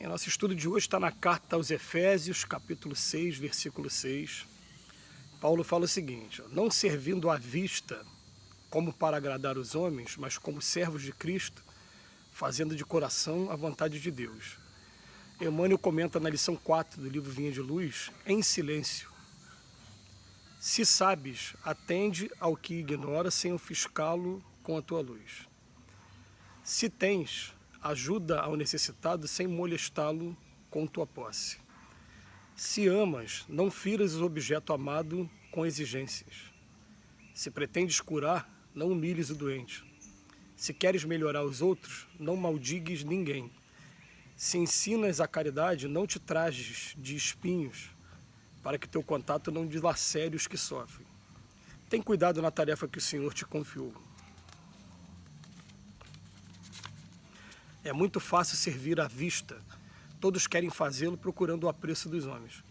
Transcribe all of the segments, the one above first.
Nosso estudo de hoje está na carta aos Efésios, capítulo 6, versículo 6. Paulo fala o seguinte: não servindo à vista como para agradar os homens, mas como servos de Cristo, fazendo de coração a vontade de Deus. Emmanuel comenta na lição 4 do livro Vinha de Luz, em silêncio: se sabes, atende ao que ignora sem ofuscá-lo com a tua luz. Se tens, ajuda ao necessitado sem molestá-lo com tua posse. Se amas, não firas o objeto amado com exigências. Se pretendes curar, não humilhes o doente. Se queres melhorar os outros, não maldigues ninguém. Se ensinas a caridade, não te trajes de espinhos, para que teu contato não dilacere os que sofrem. Tem cuidado na tarefa que o Senhor te confiou. É muito fácil servir à vista. Todos querem fazê-lo procurando o apreço dos homens.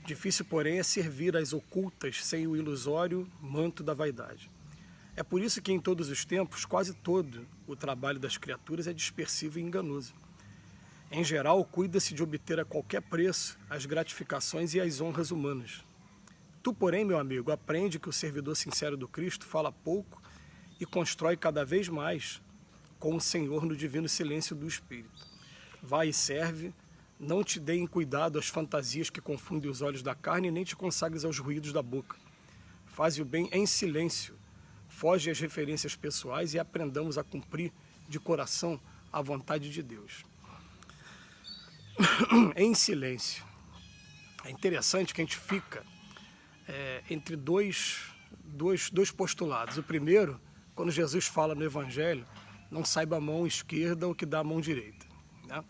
Difícil, porém, é servir às ocultas sem o ilusório manto da vaidade. É por isso que em todos os tempos, quase todo o trabalho das criaturas é dispersivo e enganoso. Em geral, cuida-se de obter a qualquer preço as gratificações e as honras humanas. Tu, porém, meu amigo, aprende que o servidor sincero do Cristo fala pouco e constrói cada vez mais com o Senhor no divino silêncio do Espírito. Vai e serve, não te deem cuidado às fantasias que confundem os olhos da carne, nem te consagres aos ruídos da boca. Faze o bem em silêncio, foge às referências pessoais e aprendamos a cumprir de coração a vontade de Deus. Em silêncio. É interessante que a gente fica entre dois postulados. O primeiro, quando Jesus fala no Evangelho, não saiba a mão esquerda o que dá a mão direita, né?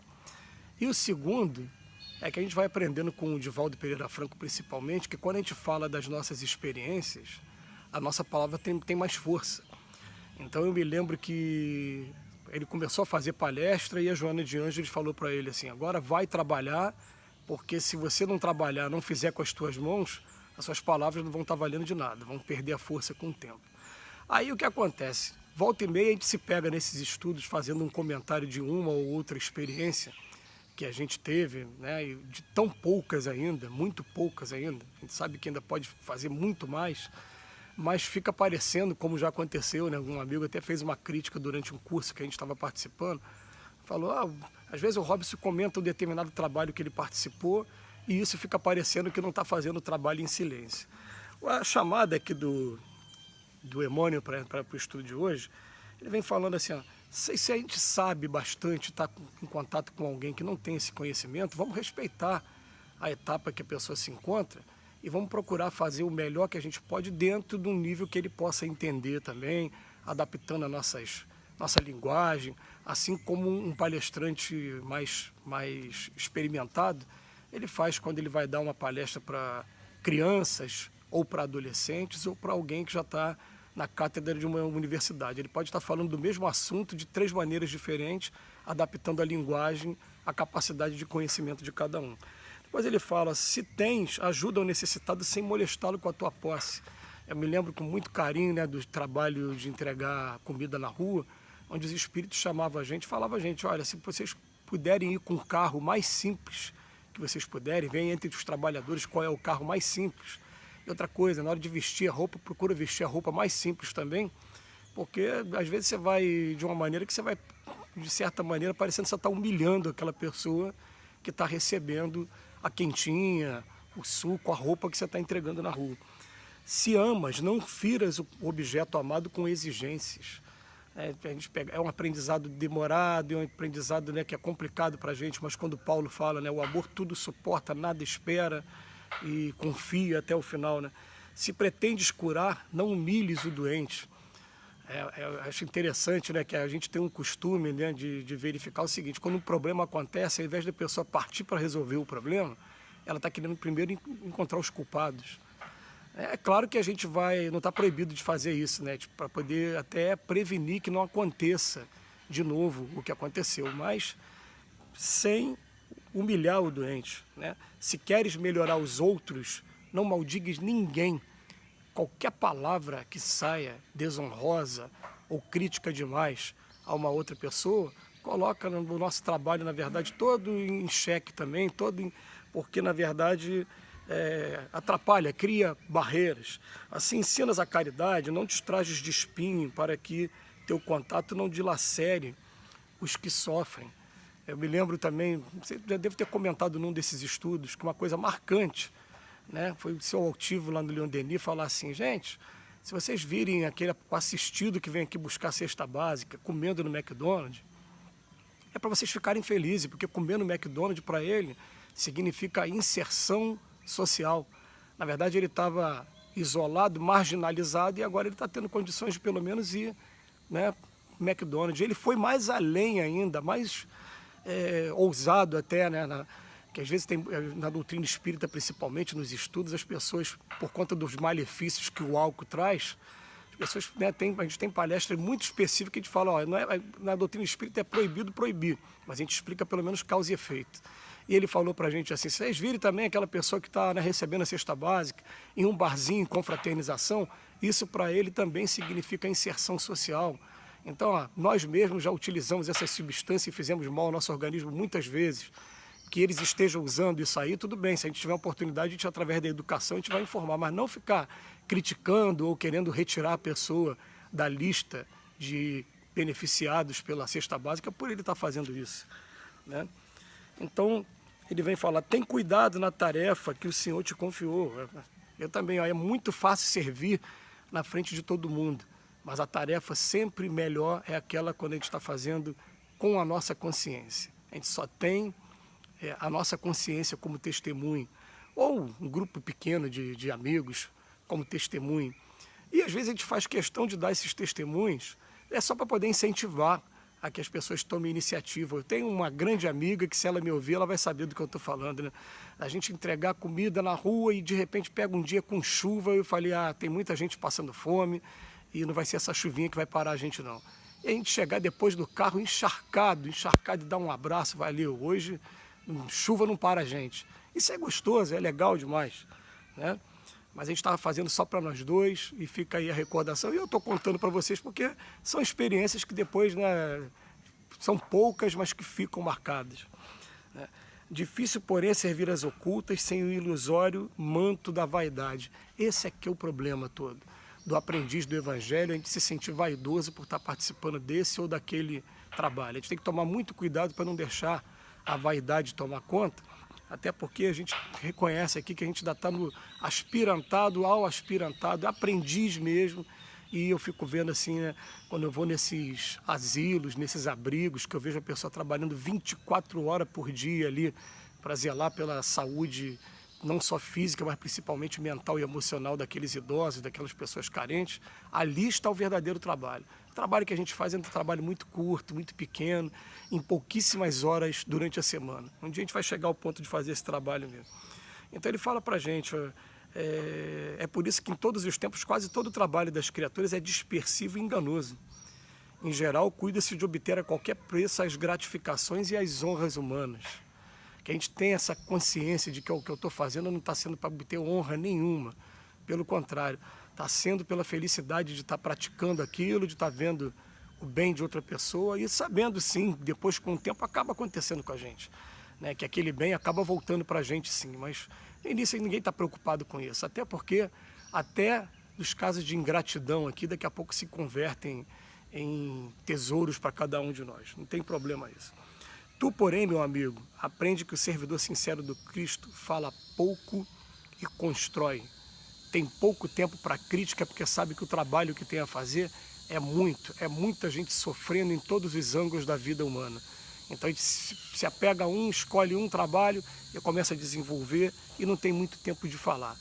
E o segundo é que a gente vai aprendendo com o Divaldo Pereira Franco, principalmente, que quando a gente fala das nossas experiências, a nossa palavra tem mais força. Então eu me lembro que ele começou a fazer palestra e a Joana de Ângeles falou para ele assim: agora vai trabalhar, porque se você não trabalhar, não fizer com as tuas mãos, as suas palavras não vão estar valendo de nada, vão perder a força com o tempo. Aí o que acontece? Volta e meia a gente se pega nesses estudos fazendo um comentário de uma ou outra experiência que a gente teve, né, e de tão poucas ainda, muito poucas ainda. A gente sabe que ainda pode fazer muito mais, mas fica parecendo, como já aconteceu, né? Um amigo até fez uma crítica durante um curso que a gente estava participando, falou: às vezes o Robson comenta um determinado trabalho que ele participou e isso fica parecendo que não está fazendo o trabalho em silêncio. A chamada aqui do Emmanuel para o estudo de hoje, ele vem falando assim: se a gente sabe bastante, está em contato com alguém que não tem esse conhecimento, vamos respeitar a etapa que a pessoa se encontra e vamos procurar fazer o melhor que a gente pode dentro de um nível que ele possa entender também, adaptando a nossa linguagem, assim como um palestrante mais experimentado, ele faz quando ele vai dar uma palestra para crianças, ou para adolescentes, ou para alguém que já está na cátedra de uma universidade. Ele pode estar falando do mesmo assunto de 3 maneiras diferentes, adaptando a linguagem à capacidade de conhecimento de cada um. Depois ele fala: se tens, ajuda ao necessitado sem molestá-lo com a tua posse. Eu me lembro com muito carinho, né, do trabalho de entregar comida na rua, onde os espíritos chamavam a gente, falavam a gente: olha, se vocês puderem ir com o carro mais simples que vocês puderem, vem entre os trabalhadores qual é o carro mais simples. E outra coisa, na hora de vestir a roupa, procura vestir a roupa mais simples também, porque às vezes você vai de uma maneira que você vai, de certa maneira, parecendo que você está humilhando aquela pessoa que está recebendo a quentinha, o suco, a roupa que você está entregando na rua. Se amas, não firas o objeto amado com exigências. É um aprendizado demorado, é um aprendizado, né, que é complicado para a gente, mas quando Paulo fala, né, o amor tudo suporta, nada espera e confia até o final, né? Se pretendes curar, não humilhes o doente. Eu acho interessante, né, que a gente tem um costume, né, de verificar o seguinte: quando um problema acontece, ao invés da pessoa partir para resolver o problema, ela está querendo primeiro encontrar os culpados. É claro que a gente não está proibido de fazer isso, né, para poder até prevenir que não aconteça de novo o que aconteceu, mas sem humilhar o doente, né? Se queres melhorar os outros, não maldigues ninguém. Qualquer palavra que saia desonrosa ou crítica demais a uma outra pessoa coloca o nosso trabalho, na verdade, todo em xeque também, porque, na verdade, atrapalha, cria barreiras. Assim, ensinas a caridade, não te trajes de espinho para que teu contato não dilacere os que sofrem. Eu me lembro também, você já deve ter comentado num desses estudos, que uma coisa marcante, né, foi o seu altivo lá no Leon Denis falar assim, gente, se vocês virem aquele assistido que vem aqui buscar cesta básica, comendo no McDonald's, é para vocês ficarem felizes, porque comer no McDonald's para ele significa inserção social. Na verdade, ele estava isolado, marginalizado, e agora ele está tendo condições de pelo menos ir, né, McDonald's. Ele foi mais além ainda, mais ousado até, né, que às vezes tem, na doutrina espírita, principalmente nos estudos, as pessoas, por conta dos malefícios que o álcool traz, as pessoas, né, a gente tem palestras muito específicas que a gente fala, ó, não é, na doutrina espírita é proibido proibir, mas a gente explica pelo menos causa e efeito. E ele falou pra gente assim, vocês virem também aquela pessoa que está, né, recebendo a cesta básica em um barzinho, em confraternização, isso para ele também significa inserção social. Então, ó, nós mesmos já utilizamos essa substância e fizemos mal ao nosso organismo muitas vezes. Que eles estejam usando isso aí, tudo bem, se a gente tiver oportunidade, a gente, através da educação, a gente vai informar, mas não ficar criticando ou querendo retirar a pessoa da lista de beneficiados pela cesta básica por ele estar fazendo isso, né? Então, ele vem falar, tem cuidado na tarefa que o Senhor te confiou. Eu também, ó, é muito fácil servir na frente de todo mundo, mas a tarefa sempre melhor é aquela quando a gente está fazendo com a nossa consciência. A gente só tem a nossa consciência como testemunho, ou um grupo pequeno de amigos como testemunho. E às vezes a gente faz questão de dar esses testemunhos, só para poder incentivar a que as pessoas tomem iniciativa. Eu tenho uma grande amiga que, se ela me ouvir, ela vai saber do que eu estou falando, né? A gente entregar comida na rua e de repente pega um dia com chuva, eu falei, tem muita gente passando fome e não vai ser essa chuvinha que vai parar a gente não. E a gente chegar depois do carro encharcado e dar um abraço, valeu, hoje chuva não para a gente. Isso é gostoso, é legal demais, né? Mas a gente estava fazendo só para nós dois e fica aí a recordação. E eu estou contando para vocês porque são experiências que depois, né, são poucas, mas que ficam marcadas, né? Difícil, porém, é servir as ocultas sem o ilusório manto da vaidade. Esse é que é o problema todo do aprendiz do Evangelho, a gente se sentir vaidoso por estar participando desse ou daquele trabalho. A gente tem que tomar muito cuidado para não deixar a vaidade tomar conta, até porque a gente reconhece aqui que a gente ainda está no aspirantado ao aspirantado, aprendiz mesmo, e eu fico vendo assim, né, quando eu vou nesses asilos, nesses abrigos, que eu vejo a pessoa trabalhando 24 horas por dia ali para zelar pela saúde, não só física, mas principalmente mental e emocional daqueles idosos, daquelas pessoas carentes, ali está o verdadeiro trabalho. O trabalho que a gente faz é um trabalho muito curto, muito pequeno, em pouquíssimas horas durante a semana. Um dia a gente vai chegar ao ponto de fazer esse trabalho mesmo. Então ele fala para a gente, é por isso que em todos os tempos, quase todo o trabalho das criaturas é dispersivo e enganoso. Em geral, cuida-se de obter a qualquer preço as gratificações e as honras humanas. Que a gente tem essa consciência de que o que eu estou fazendo não está sendo para obter honra nenhuma. Pelo contrário, está sendo pela felicidade de estar praticando aquilo, de estar vendo o bem de outra pessoa e sabendo, sim, depois com o tempo acaba acontecendo com a gente, né? Que aquele bem acaba voltando para a gente, sim, mas no início ninguém está preocupado com isso, até porque até os casos de ingratidão aqui daqui a pouco se convertem em tesouros para cada um de nós, não tem problema isso. Tu, porém, meu amigo, aprende que o servidor sincero do Cristo fala pouco e constrói. Tem pouco tempo para crítica porque sabe que o trabalho que tem a fazer é muita gente sofrendo em todos os ângulos da vida humana. Então a gente se apega a escolhe um trabalho e começa a desenvolver e não tem muito tempo de falar.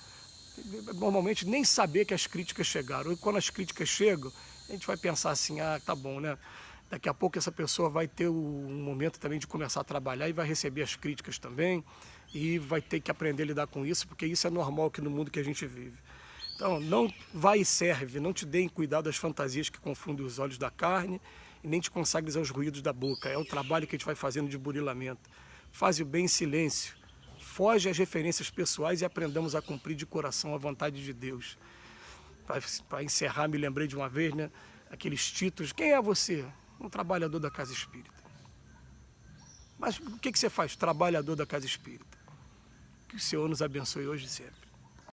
Normalmente nem saber que as críticas chegaram. E quando as críticas chegam, a gente vai pensar assim, tá bom, né? Daqui a pouco essa pessoa vai ter um momento também de começar a trabalhar e vai receber as críticas também e vai ter que aprender a lidar com isso, porque isso é normal aqui no mundo que a gente vive. Então, não vai e serve, não te deem cuidado das fantasias que confundem os olhos da carne e nem te consagres aos ruídos da boca. É o trabalho que a gente vai fazendo de burilamento. Faz o bem em silêncio, foge às referências pessoais e aprendamos a cumprir de coração a vontade de Deus. Para encerrar, me lembrei de uma vez, né, aqueles títulos, quem é você? Um trabalhador da casa espírita. Mas o que você faz? Trabalhador da casa espírita. Que o Senhor nos abençoe hoje e sempre.